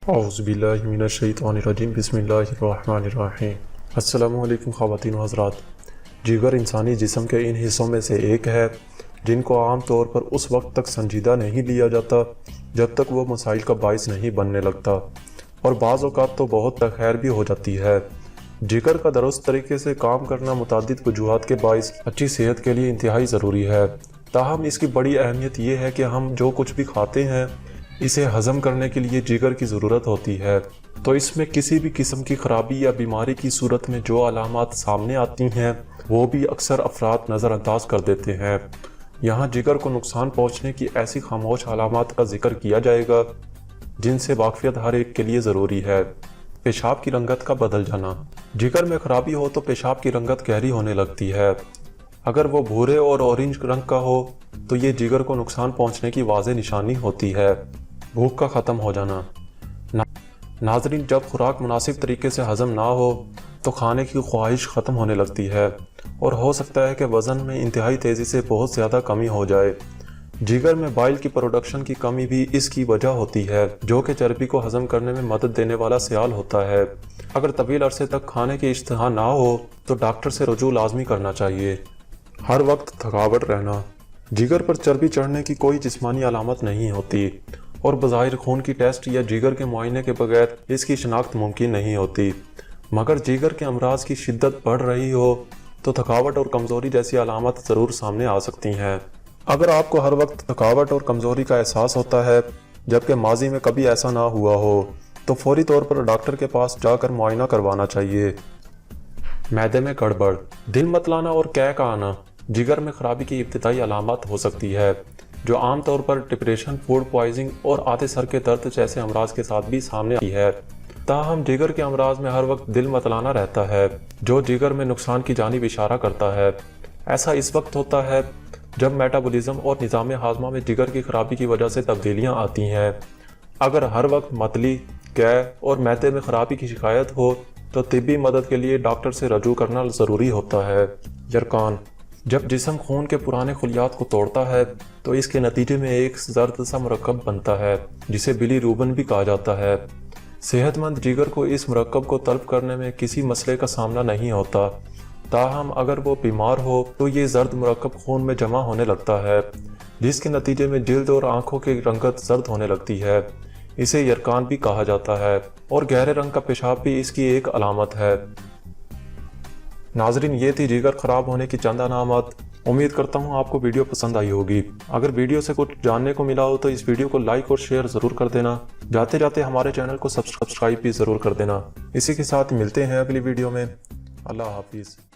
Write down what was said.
اعوذ باللہ من الشیطان الرجیم بسم اللہ الرحمن الرحیم۔ السلام علیکم خواتین و حضرات۔ جگر انسانی جسم کے ان حصوں میں سے ایک ہے جن کو عام طور پر اس وقت تک سنجیدہ نہیں لیا جاتا جب تک وہ مسائل کا باعث نہیں بننے لگتا، اور بعض اوقات تو بہت تخیر بھی ہو جاتی ہے۔ جگر کا درست طریقے سے کام کرنا متعدد وجوہات کے باعث اچھی صحت کے لیے انتہائی ضروری ہے، تاہم اس کی بڑی اہمیت یہ ہے کہ ہم جو کچھ بھی کھاتے ہیں اسے ہضم کرنے کے لیے جگر کی ضرورت ہوتی ہے، تو اس میں کسی بھی قسم کی خرابی یا بیماری کی صورت میں جو علامات سامنے آتی ہیں وہ بھی اکثر افراد نظر انداز کر دیتے ہیں۔ یہاں جگر کو نقصان پہنچنے کی ایسی خاموش علامات کا ذکر کیا جائے گا جن سے واقفیت ہر ایک کے لیے ضروری ہے۔ پیشاب کی رنگت کا بدل جانا۔ جگر میں خرابی ہو تو پیشاب کی رنگت گہری ہونے لگتی ہے۔ اگر وہ بھورے اور اورنج رنگ کا ہو تو یہ جگر کو نقصان پہنچنے کی واضح نشانی ہوتی ہے۔ بھوک کا ختم ہو جانا۔ ناظرین، جب خوراک مناسب طریقے سے ہضم نہ ہو تو کھانے کی خواہش ختم ہونے لگتی ہے اور ہو سکتا ہے کہ وزن میں انتہائی تیزی سے بہت زیادہ کمی ہو جائے۔ جگر میں بائل کی پروڈکشن کی کمی بھی اس کی وجہ ہوتی ہے، جو کہ چربی کو ہضم کرنے میں مدد دینے والا سیال ہوتا ہے۔ اگر طویل عرصے تک کھانے کی اشتہا نہ ہو تو ڈاکٹر سے رجوع لازمی کرنا چاہیے۔ ہر وقت تھکاوٹ رہنا۔ جگر پر چربی چڑھنے کی کوئی جسمانی علامت نہیں ہوتی اور بظاہر خون کی ٹیسٹ یا جگر کے معائنے کے بغیر اس کی شناخت ممکن نہیں ہوتی، مگر جگر کے امراض کی شدت بڑھ رہی ہو تو تھکاوٹ اور کمزوری جیسی علامات ضرور سامنے آ سکتی ہیں۔ اگر آپ کو ہر وقت تھکاوٹ اور کمزوری کا احساس ہوتا ہے جبکہ ماضی میں کبھی ایسا نہ ہوا ہو تو فوری طور پر ڈاکٹر کے پاس جا کر معائنہ کروانا چاہیے۔ معدے میں گڑبڑ۔ دل متلانا اور قے کا آنا جگر میں خرابی کی ابتدائی علامات ہو سکتی ہے، جو عام طور پر ڈپریشن، فوڈ پوائزنگ اور آدھے سر کے درد جیسے امراض کے ساتھ بھی سامنے آتی ہے۔ تاہم جگر کے امراض میں ہر وقت دل متلانا رہتا ہے، جو جگر میں نقصان کی جانب اشارہ کرتا ہے۔ ایسا اس وقت ہوتا ہے جب میٹابولزم اور نظام ہاضمہ میں جگر کی خرابی کی وجہ سے تبدیلیاں آتی ہیں۔ اگر ہر وقت متلی، قے اور معدے میں خرابی کی شکایت ہو تو طبی مدد کے لیے ڈاکٹر سے رجوع کرنا ضروری ہوتا ہے۔ یرقان۔ جب جسم خون کے پرانے خلیات کو توڑتا ہے تو اس کے نتیجے میں ایک زرد سا مرکب بنتا ہے جسے بلی روبن بھی کہا جاتا ہے۔ صحت مند جگر کو اس مرکب کو طلب کرنے میں کسی مسئلے کا سامنا نہیں ہوتا، تاہم اگر وہ بیمار ہو تو یہ زرد مرکب خون میں جمع ہونے لگتا ہے، جس کے نتیجے میں جلد اور آنکھوں کی رنگت زرد ہونے لگتی ہے۔ اسے یرقان بھی کہا جاتا ہے اور گہرے رنگ کا پیشاب بھی اس کی ایک علامت ہے۔ ناظرین، یہ تھی جگر خراب ہونے کی چند علامات۔ امید کرتا ہوں آپ کو ویڈیو پسند آئی ہوگی۔ اگر ویڈیو سے کچھ جاننے کو ملا ہو تو اس ویڈیو کو لائک اور شیئر ضرور کر دینا۔ جاتے جاتے ہمارے چینل کو سبسکرائب بھی ضرور کر دینا۔ اسی کے ساتھ ملتے ہیں اگلی ویڈیو میں۔ اللہ حافظ۔